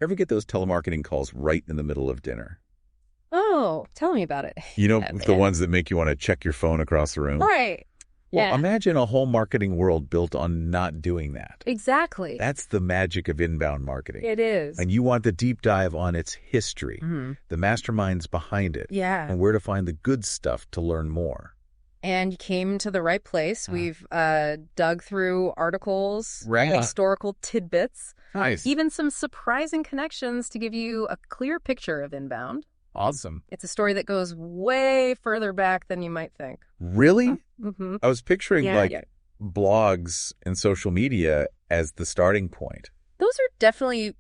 Ever get those telemarketing calls right in the middle of dinner? Oh, tell me about it. You know, Yeah, the man. ones that make you want to check your phone across the room? Right. Well, Yeah. imagine a whole marketing world built on not doing that. Exactly. That's the magic of inbound marketing. It is. And you want the deep dive on its history, Mm-hmm. the masterminds behind it, Yeah. and where to find the good stuff to learn more. And you came to the right place. We've dug through articles, Right. historical tidbits, Nice. even some surprising connections to give you a clear picture of inbound. Awesome. It's a story that goes way further back than you might think. Really? Mm-hmm. I was picturing Yeah. blogs and social media as the starting point. Those are definitely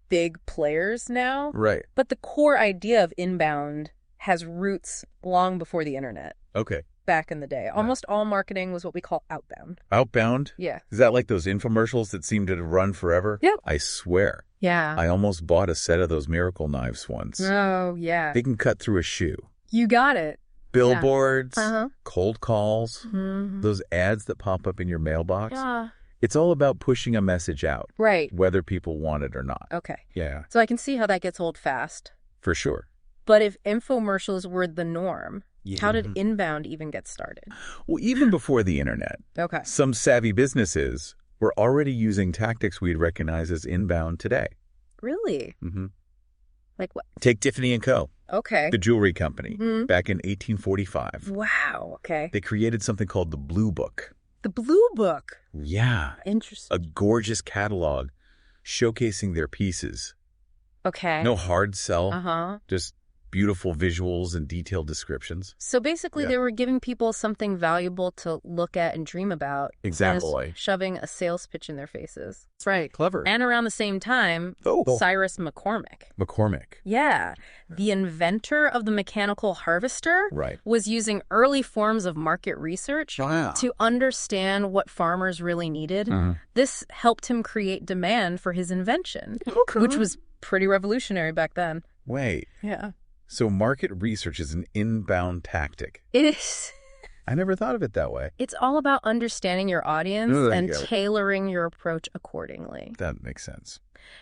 big players now. Right. But the core idea of inbound has roots long before the internet, Okay. back in the day. Almost all marketing was what we call outbound. Outbound? Yeah. Is that like those infomercials that seem to run forever? Yep. I swear. Yeah. I almost bought a set of those miracle knives once. Oh, yeah. They can cut through a shoe. You got it. Billboards, Uh-huh. cold calls, Mm-hmm. those ads that pop up in your mailbox. Yeah. It's all about pushing a message out, Right. whether people want it or not. Okay. Yeah, So I can see how that gets old fast. for sure. But if infomercials were the norm, Yeah. how did inbound even get started? Well, even before the internet, Okay. some savvy businesses were already using tactics we'd recognize as inbound today. Really? Mm-hmm. Like what? Take Tiffany & Co., Okay. the jewelry company, Mhm. back in 1845. Wow. Okay. They created something called the Blue Book. The Blue Book. Yeah, Interesting. a gorgeous catalog showcasing their pieces. Okay. No hard sell, Uh-huh. just beautiful visuals and detailed descriptions. So basically, Yeah. they were giving people something valuable to look at and dream about. Exactly. instead of shoving a sales pitch in their faces. That's right. Clever. And around the same time, Cyrus McCormick. McCormick. Yeah. The inventor of the mechanical harvester Right. was using early forms of market research Wow. to understand what farmers really needed. Mhm. This helped him create demand for his invention, which was pretty revolutionary back then. Wait. Yeah. So market research is an inbound tactic. It is. I never thought of it that way. It's all about understanding your audience Oh, there and you go. tailoring your approach accordingly. That makes sense.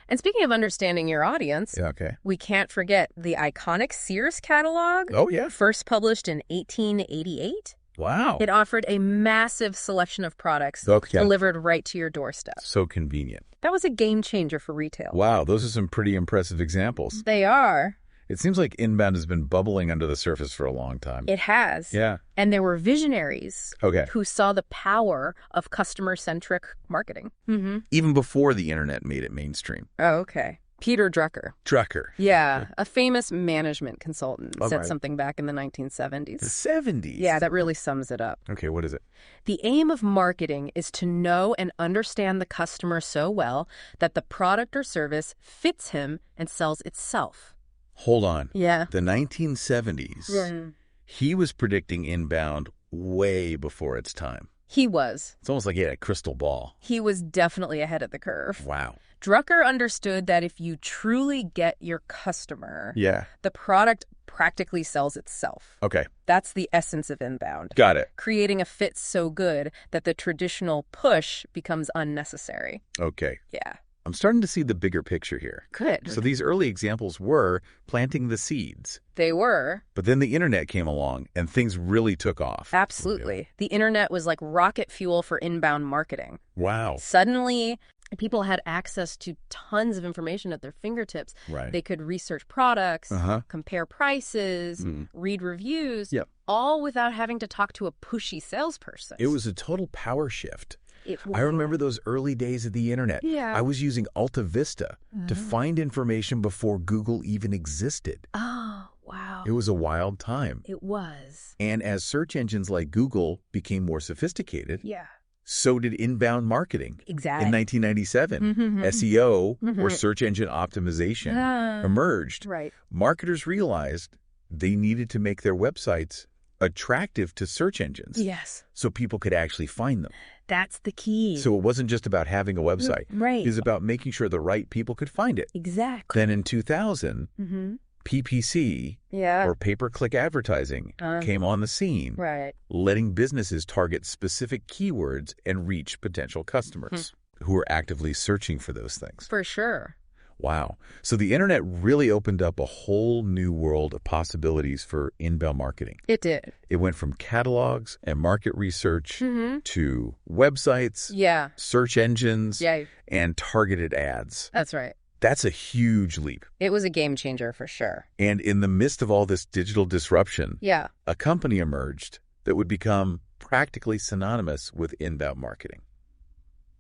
And speaking of understanding your audience, Yeah, okay. we can't forget the iconic Sears catalog, Oh, yeah. first published in 1888. Wow. It offered a massive selection of products Okay. delivered right to your doorstep. So convenient. That was a game changer for retail. Wow, those are some pretty impressive examples. They are. It seems like inbound has been bubbling under the surface for a long time. It has. Yeah. And there were visionaries Okay. who saw the power of customer-centric marketing. Mm-hmm. Even before the internet made it mainstream. Oh, okay. Peter Drucker. Drucker. Yeah, a famous management consultant All said right. something back in the 1970s. The 70s. Yeah, that really sums it up. Okay, what is it? The aim of marketing is to know and understand the customer so well that the product or service fits him and sells itself. Hold on. Yeah. The 1970s. He was predicting inbound way before its time. He was. It's almost like he had a crystal ball. He was definitely ahead of the curve. Wow. Drucker understood that if you truly get your customer, Yeah. the product practically sells itself. Okay. That's the essence of inbound. Got it. Creating a fit so good that the traditional push becomes unnecessary. Okay. Yeah. I'm starting to see the bigger picture here. Good. So these early examples were planting the seeds. They were. But then the internet came along and things really took off. Absolutely. The internet was like rocket fuel for inbound marketing. Wow. Suddenly, people had access to tons of information at their fingertips. Right. They could research products, Uh-huh. compare prices, Mm. read reviews, Yep. all without having to talk to a pushy salesperson. It was a total power shift. It I remember those early days of the internet. Yeah. I was using Alta Vista to find information before Google even existed. Oh, wow. It was a wild time. It was. And as search engines like Google became more sophisticated, Yeah. so did inbound marketing. Exactly. In 1997, Mhm. SEO, or Mhm. search engine optimization, Ah. emerged. Right. Marketers realized they needed to make their websites attractive to search engines Yes. so people could actually find them. That's the key. So it wasn't just about having a website. Right. It was about making sure the right people could find it. Exactly. Then in 2000, Mm-hmm. PPC, Yeah. or pay-per-click advertising, came on the scene, Right. letting businesses target specific keywords and reach potential customers who are actively searching for those things. For sure. Wow. So the internet really opened up a whole new world of possibilities for inbound marketing. It did. It went from catalogs and market research to websites, search engines, and targeted ads. That's right. That's a huge leap. It was a game changer for sure. And in the midst of all this digital disruption, a company emerged that would become practically synonymous with inbound marketing.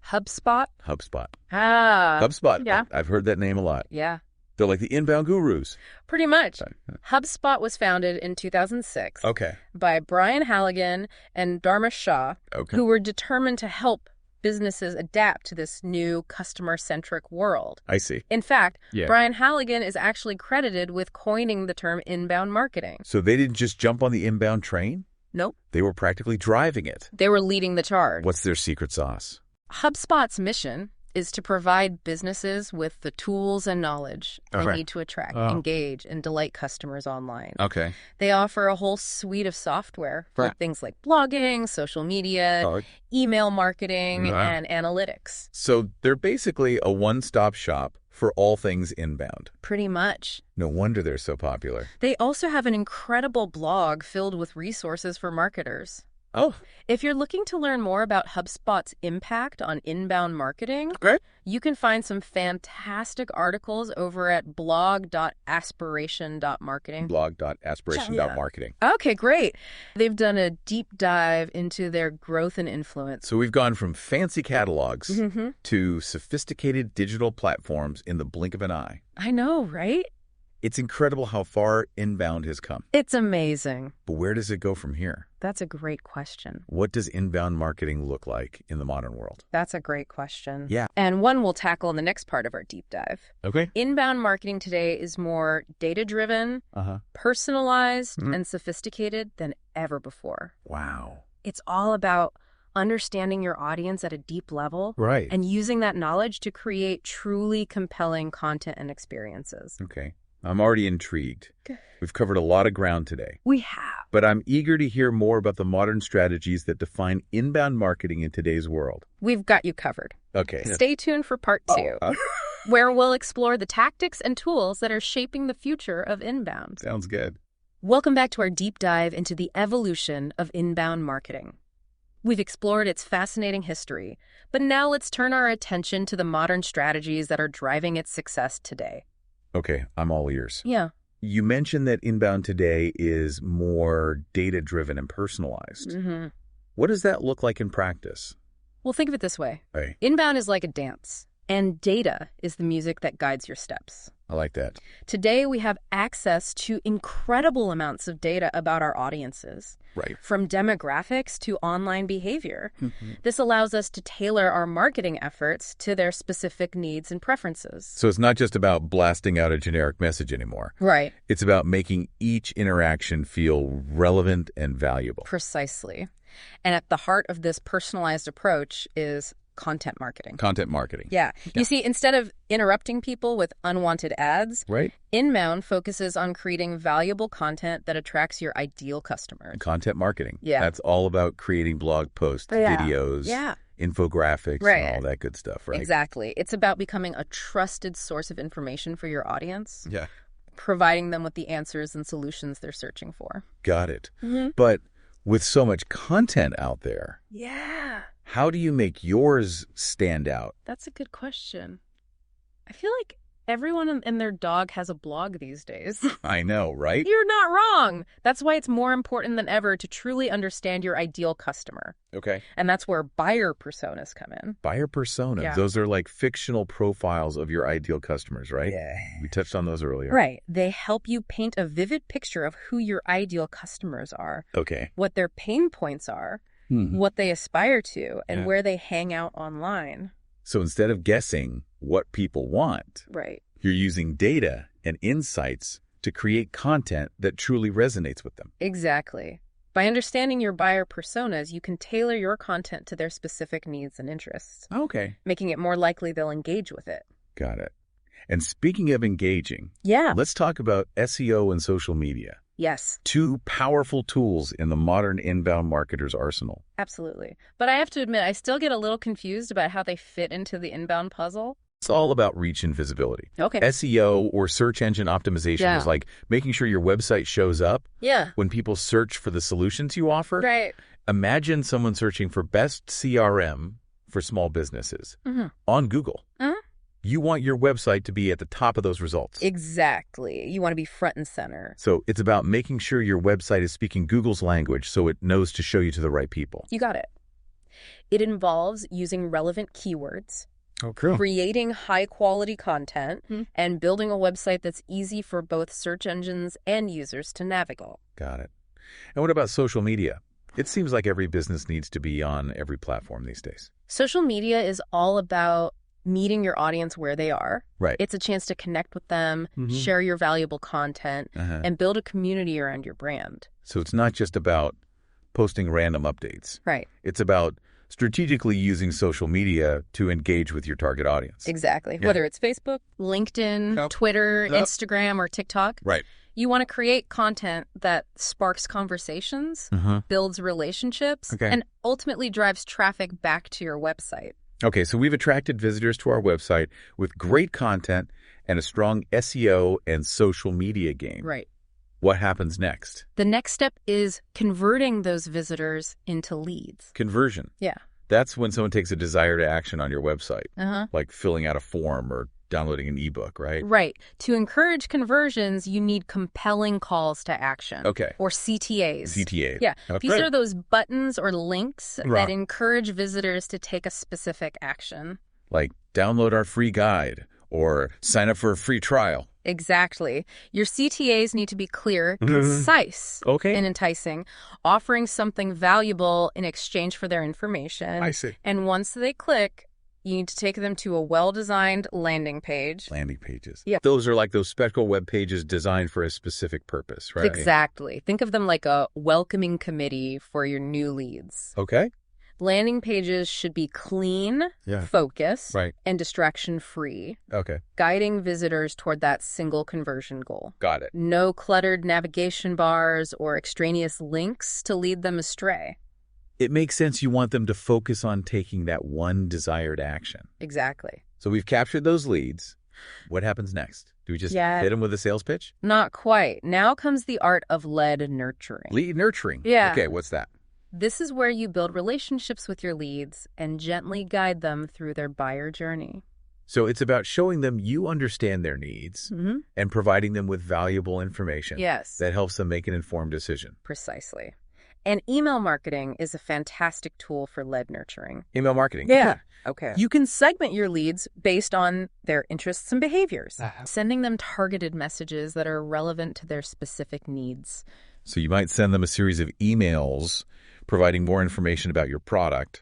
HubSpot? HubSpot. Ah. HubSpot. Yeah. I've heard that name a lot. Yeah. They're like the inbound gurus. Pretty much. HubSpot was founded in 2006 by Brian Halligan and Dharmesh Shah, who were determined to help businesses adapt to this new customer-centric world. I see. In fact, Brian Halligan is actually credited with coining the term inbound marketing. So they didn't just jump on the inbound train? Nope. They were practically driving it. They were leading the charge. What's their secret sauce? HubSpot's mission is to provide businesses with the tools and knowledge they need to attract, engage, and delight customers online. They offer a whole suite of software for things like blogging, social media, email marketing, and analytics. So they're basically a one-stop shop for all things inbound. Pretty much. No wonder they're so popular. They also have an incredible blog filled with resources for marketers. If you're looking to learn more about HubSpot's impact on inbound marketing, you can find some fantastic articles over at blog.aspiration.marketing. Blog.aspiration.marketing. Okay, great. They've done a deep dive into their growth and influence. So we've gone from fancy catalogs to sophisticated digital platforms in the blink of an eye. I know, right? It's incredible how far inbound has come. It's amazing. But where does it go from here? That's a great question. What does inbound marketing look like in the modern world? That's a great question. Yeah. And one we'll tackle in the next part of our deep dive. Okay. Inbound marketing today is more data-driven, personalized, and sophisticated than ever before. Wow. It's all about understanding your audience at a deep level and using that knowledge to create truly compelling content and experiences. Okay. I'm already intrigued. We've covered a lot of ground today. We have. But I'm eager to hear more about the modern strategies that define inbound marketing in today's world. We've got you covered. Okay. Stay tuned for part 2, where we'll explore the tactics and tools that are shaping the future of inbound. Sounds good. Welcome back to our deep dive into the evolution of inbound marketing. We've explored its fascinating history, but now let's turn our attention to the modern strategies that are driving its success today. Okay, I'm all ears. Yeah. You mentioned that inbound today is more data-driven and personalized. What does that look like in practice? Well, think of it this way. Inbound is like a dance, and data is the music that guides your steps. I like that. Today, we have access to incredible amounts of data about our audiences. From demographics to online behavior. This allows us to tailor our marketing efforts to their specific needs and preferences. So it's not just about blasting out a generic message anymore. It's about making each interaction feel relevant and valuable. Precisely. And at the heart of this personalized approach is content marketing. Content marketing. Yeah. You see, instead of interrupting people with unwanted ads, inbound focuses on creating valuable content that attracts your ideal customers. Content marketing. Yeah. That's all about creating blog posts, videos, infographics, and all that good stuff, right? Exactly. It's about becoming a trusted source of information for your audience. Yeah. Providing them with the answers and solutions they're searching for. Got it. But with so much content out there, how do you make yours stand out? That's a good question. I feel like everyone and their dog has a blog these days. I know, right? You're not wrong. That's why it's more important than ever to truly understand your ideal customer. Okay. And that's where buyer personas come in. Buyer personas. Yeah. Those are like fictional profiles of your ideal customers, right? Yeah. We touched on those earlier. Right. They help you paint a vivid picture of who your ideal customers are. Okay. What their pain points are. What they aspire to, and where they hang out online. So instead of guessing what people want, you're using data and insights to create content that truly resonates with them. Exactly. By understanding your buyer personas, you can tailor your content to their specific needs and interests. Okay. Making it more likely they'll engage with it. Got it. And speaking of engaging, let's talk about SEO and social media. Yes. 2 powerful tools in the modern inbound marketer's arsenal. Absolutely. But I have to admit, I still get a little confused about how they fit into the inbound puzzle. It's all about reach and visibility. Okay. SEO or search engine optimization is like making sure your website shows up when people search for the solutions you offer. Right. Imagine someone searching for best CRM for small businesses on Google. You want your website to be at the top of those results. Exactly. You want to be front and center. So it's about making sure your website is speaking Google's language so it knows to show you to the right people. You got it. It involves using relevant keywords, creating high-quality content, and building a website that's easy for both search engines and users to navigate. Got it. And what about social media? It seems like every business needs to be on every platform these days. Social media is all about meeting your audience where they are. Right. It's a chance to connect with them, share your valuable content, and build a community around your brand. So it's not just about posting random updates. Right. It's about strategically using social media to engage with your target audience. Exactly. Yeah. Whether it's Facebook, LinkedIn, Twitter, Instagram, or TikTok. Right. You want to create content that sparks conversations, builds relationships, and ultimately drives traffic back to your website. Okay, so we've attracted visitors to our website with great content and a strong SEO and social media game. Right. What happens next? The next step is converting those visitors into leads. Conversion. Yeah. That's when someone takes a desire to action on your website, like filling out a form or downloading an ebook, right? Right. To encourage conversions, you need compelling calls to action. Okay. Or CTAs. CTA. Yeah. These are those buttons or links that encourage visitors to take a specific action. Like download our free guide or sign up for a free trial. Exactly. Your CTAs need to be clear, concise, and enticing, offering something valuable in exchange for their information. I see. And once they click, you need to take them to a well-designed landing page. Landing pages. Yeah. Those are like those special web pages designed for a specific purpose, right? Exactly. Think of them like a welcoming committee for your new leads. Okay. Landing pages should be clean, focused, and distraction-free. Okay. Guiding visitors toward that single conversion goal. Got it. No cluttered navigation bars or extraneous links to lead them astray. It makes sense you want them to focus on taking that one desired action. Exactly. So we've captured those leads. What happens next? Do we just hit them with a sales pitch? Not quite. Now comes the art of lead nurturing. Lead nurturing? Yeah. Okay, what's that? This is where you build relationships with your leads and gently guide them through their buyer journey. So it's about showing them you understand their needs and providing them with valuable information that helps them make an informed decision. Precisely. And email marketing is a fantastic tool for lead nurturing. Email marketing? Yeah. Okay. You can segment your leads based on their interests and behaviors, sending them targeted messages that are relevant to their specific needs. So you might send them a series of emails providing more information about your product,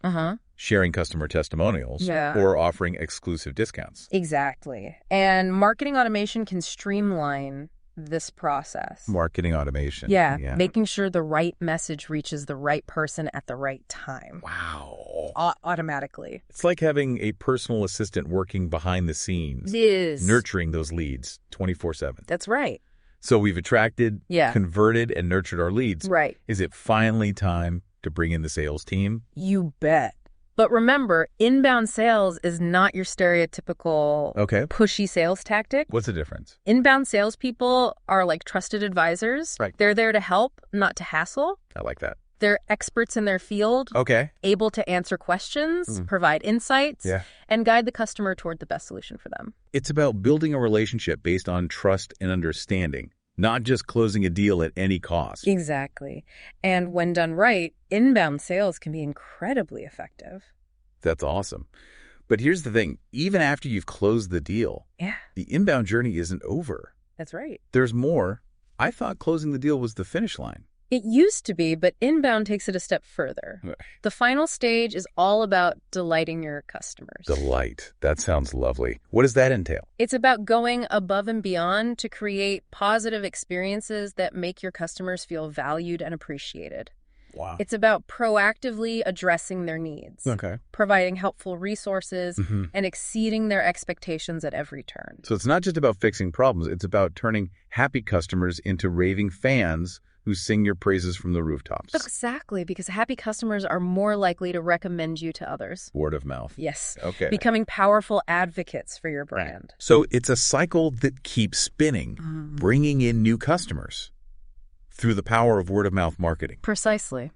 sharing customer testimonials, or offering exclusive discounts. Exactly. And marketing automation can streamline this process. Marketing automation. Yeah. Making sure the right message reaches the right person at the right time. Wow. Automatically. It's like having a personal assistant working behind the scenes. It is. Nurturing those leads 24/7. That's right. So we've attracted, converted, and nurtured our leads. Right. Is it finally time to bring in the sales team? You bet. But remember, inbound sales is not your stereotypical pushy sales tactic. What's the difference? Inbound salespeople are like trusted advisors. Right. They're there to help, not to hassle. I like that. They're experts in their field. Able to answer questions, provide insights, and guide the customer toward the best solution for them. It's about building a relationship based on trust and understanding, not just closing a deal at any cost. Exactly. And when done right, inbound sales can be incredibly effective. That's awesome. But here's the thing. Even after you've closed the deal, the inbound journey isn't over. That's right. There's more. I thought closing the deal was the finish line. It used to be, but inbound takes it a step further. The final stage is all about delighting your customers. Delight. That sounds lovely. What does that entail? It's about going above and beyond to create positive experiences that make your customers feel valued and appreciated. Wow. It's about proactively addressing their needs, providing helpful resources, and exceeding their expectations at every turn. So it's not just about fixing problems. It's about turning happy customers into raving fans who sing your praises from the rooftops. Exactly, because happy customers are more likely to recommend you to others. Word of mouth. Yes. Okay. Becoming powerful advocates for your brand. So it's a cycle that keeps spinning, bringing in new customers through the power of word-of-mouth marketing. Precisely.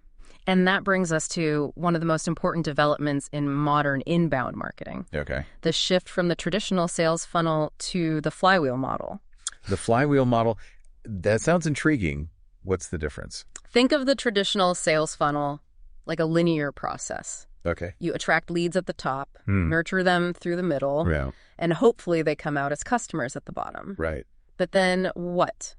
And that brings us to one of the most important developments in modern inbound marketing. Okay. The shift from the traditional sales funnel to the flywheel model. The flywheel model, that sounds intriguing. What's the difference? Think of the traditional sales funnel like a linear process. Okay. You attract leads at the top, nurture them through the middle, and hopefully they come out as customers at the bottom. Right. But then what?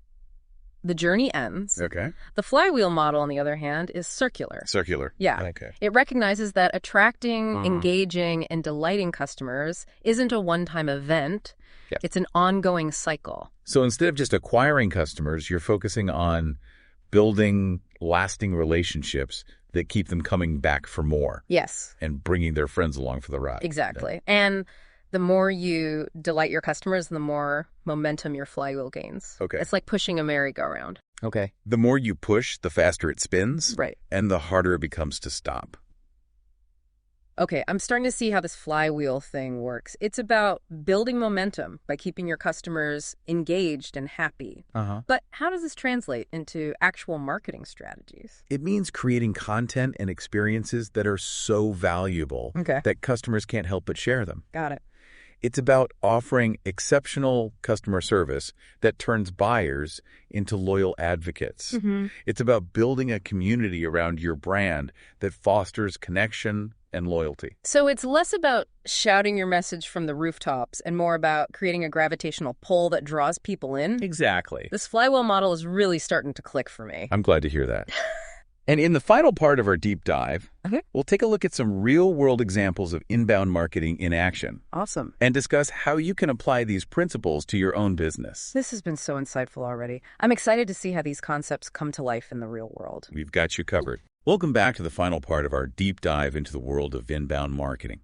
The journey ends. Okay. The flywheel model, on the other hand, is circular. Circular. Yeah. Okay. It recognizes that attracting, engaging, and delighting customers isn't a one-time event. Yeah. It's an ongoing cycle. So instead of just acquiring customers, you're focusing on building lasting relationships that keep them coming back for more. Yes. And bringing their friends along for the ride. Exactly. And the more you delight your customers, the more momentum your flywheel gains. Okay. It's like pushing a merry-go-round. Okay. The more you push, the faster it spins. Right. And the harder it becomes to stop. Okay, I'm starting to see how this flywheel thing works. It's about building momentum by keeping your customers engaged and happy. But how does this translate into actual marketing strategies? It means creating content and experiences that are so valuable that customers can't help but share them. Got it. It's about offering exceptional customer service that turns buyers into loyal advocates. It's about building a community around your brand that fosters connection and loyalty. So it's less about shouting your message from the rooftops and more about creating a gravitational pull that draws people in. Exactly. This flywheel model is really starting to click for me. I'm glad to hear that. And in the final part of our deep dive, we'll take a look at some real-world examples of inbound marketing in action. Awesome. And discuss how you can apply these principles to your own business. This has been so insightful already. I'm excited to see how these concepts come to life in the real world. We've got you covered. Welcome back to the final part of our deep dive into the world of inbound marketing.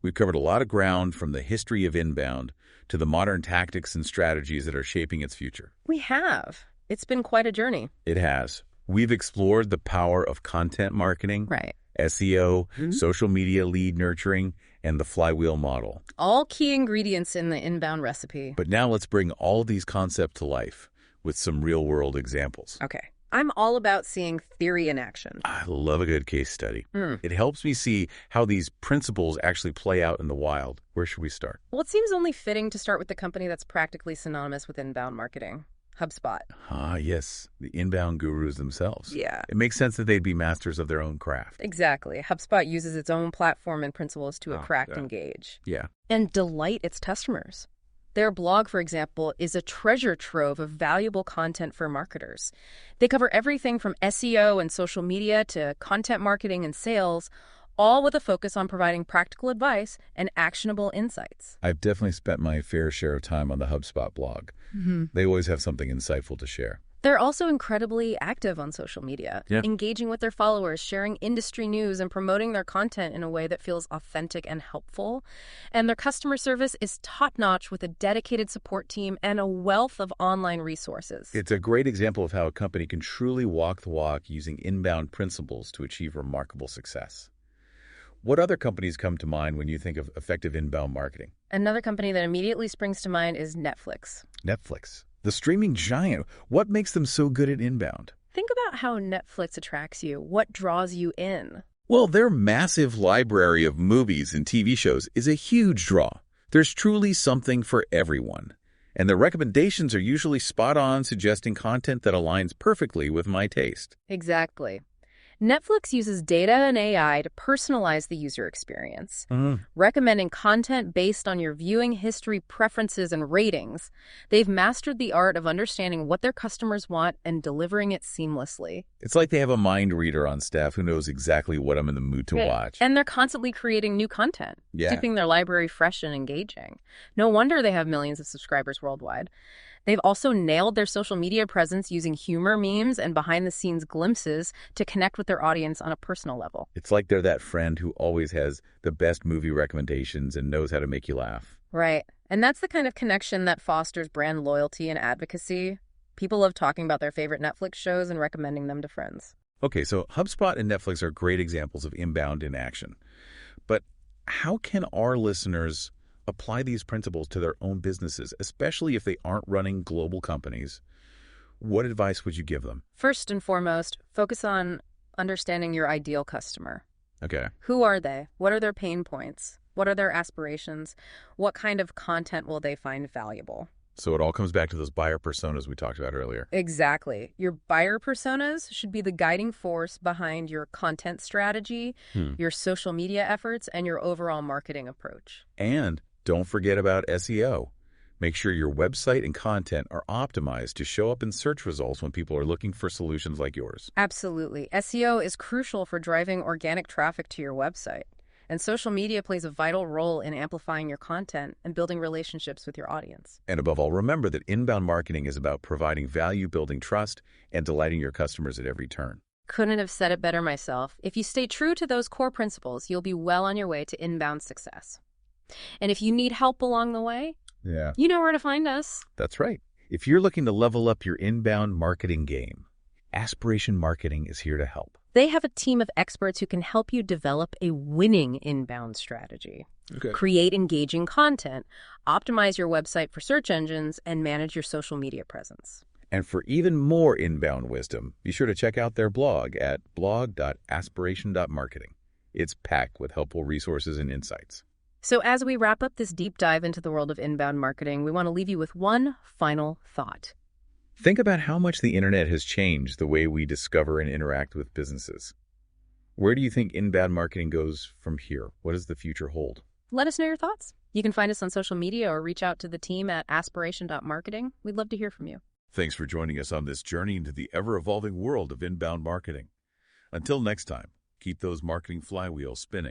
We've covered a lot of ground from the history of inbound to the modern tactics and strategies that are shaping its future. We have. It's been quite a journey. It has. We've explored the power of content marketing, SEO, social media lead nurturing, and the flywheel model. All key ingredients in the inbound recipe. But now let's bring all of these concepts to life with some real-world examples. Okay. I'm all about seeing theory in action. I love a good case study. It helps me see how these principles actually play out in the wild. Where should we start? Well, it seems only fitting to start with the company that's practically synonymous with inbound marketing. HubSpot. Ah, yes. The inbound gurus themselves. Yeah. It makes sense that they'd be masters of their own craft. Exactly. HubSpot uses its own platform and principles to attract, engage, and delight its customers. Their blog, for example, is a treasure trove of valuable content for marketers. They cover everything from SEO and social media to content marketing and sales, all with a focus on providing practical advice and actionable insights. I've definitely spent my fair share of time on the HubSpot blog. They always have something insightful to share. They're also incredibly active on social media, engaging with their followers, sharing industry news, and promoting their content in a way that feels authentic and helpful. And their customer service is top-notch with a dedicated support team and a wealth of online resources. It's a great example of how a company can truly walk the walk using inbound principles to achieve remarkable success. What other companies come to mind when you think of effective inbound marketing? Another company that immediately springs to mind is Netflix. Netflix, the streaming giant. What makes them so good at inbound? Think about how Netflix attracts you. What draws you in? Well, their massive library of movies and TV shows is a huge draw. There's truly something for everyone. And their recommendations are usually spot on, suggesting content that aligns perfectly with my taste. Exactly. Netflix uses data and AI to personalize the user experience, recommending content based on your viewing history, preferences, and ratings. They've mastered the art of understanding what their customers want and delivering it seamlessly. It's like they have a mind reader on staff who knows exactly what I'm in the mood to watch. And they're constantly creating new content, keeping their library fresh and engaging. No wonder they have millions of subscribers worldwide. They've also nailed their social media presence using humor, memes, and behind-the-scenes glimpses to connect with their audience on a personal level. It's like they're that friend who always has the best movie recommendations and knows how to make you laugh. Right. And that's the kind of connection that fosters brand loyalty and advocacy. People love talking about their favorite Netflix shows and recommending them to friends. Okay, so HubSpot and Netflix are great examples of inbound in action. But how can our listeners apply these principles to their own businesses, especially if they aren't running global companies? What advice would you give them? First and foremost, focus on understanding your ideal customer. Okay. Who are they? What are their pain points? What are their aspirations? What kind of content will they find valuable? So it all comes back to those buyer personas we talked about earlier. Exactly. Your buyer personas should be the guiding force behind your content strategy, your social media efforts, and your overall marketing approach. And don't forget about SEO. Make sure your website and content are optimized to show up in search results when people are looking for solutions like yours. Absolutely. SEO is crucial for driving organic traffic to your website. And social media plays a vital role in amplifying your content and building relationships with your audience. And above all, remember that inbound marketing is about providing value, building trust, and delighting your customers at every turn. Couldn't have said it better myself. If you stay true to those core principles, you'll be well on your way to inbound success. And if you need help along the way, you know where to find us. That's right. If you're looking to level up your inbound marketing game, Aspiration Marketing is here to help. They have a team of experts who can help you develop a winning inbound strategy, create engaging content, optimize your website for search engines, and manage your social media presence. And for even more inbound wisdom, be sure to check out their blog at blog.aspiration.marketing. It's packed with helpful resources and insights. So as we wrap up this deep dive into the world of inbound marketing, we want to leave you with one final thought. Think about how much the internet has changed the way we discover and interact with businesses. Where do you think inbound marketing goes from here? What does the future hold? Let us know your thoughts. You can find us on social media or reach out to the team at aspiration.marketing. We'd love to hear from you. Thanks for joining us on this journey into the ever-evolving world of inbound marketing. Until next time, keep those marketing flywheels spinning.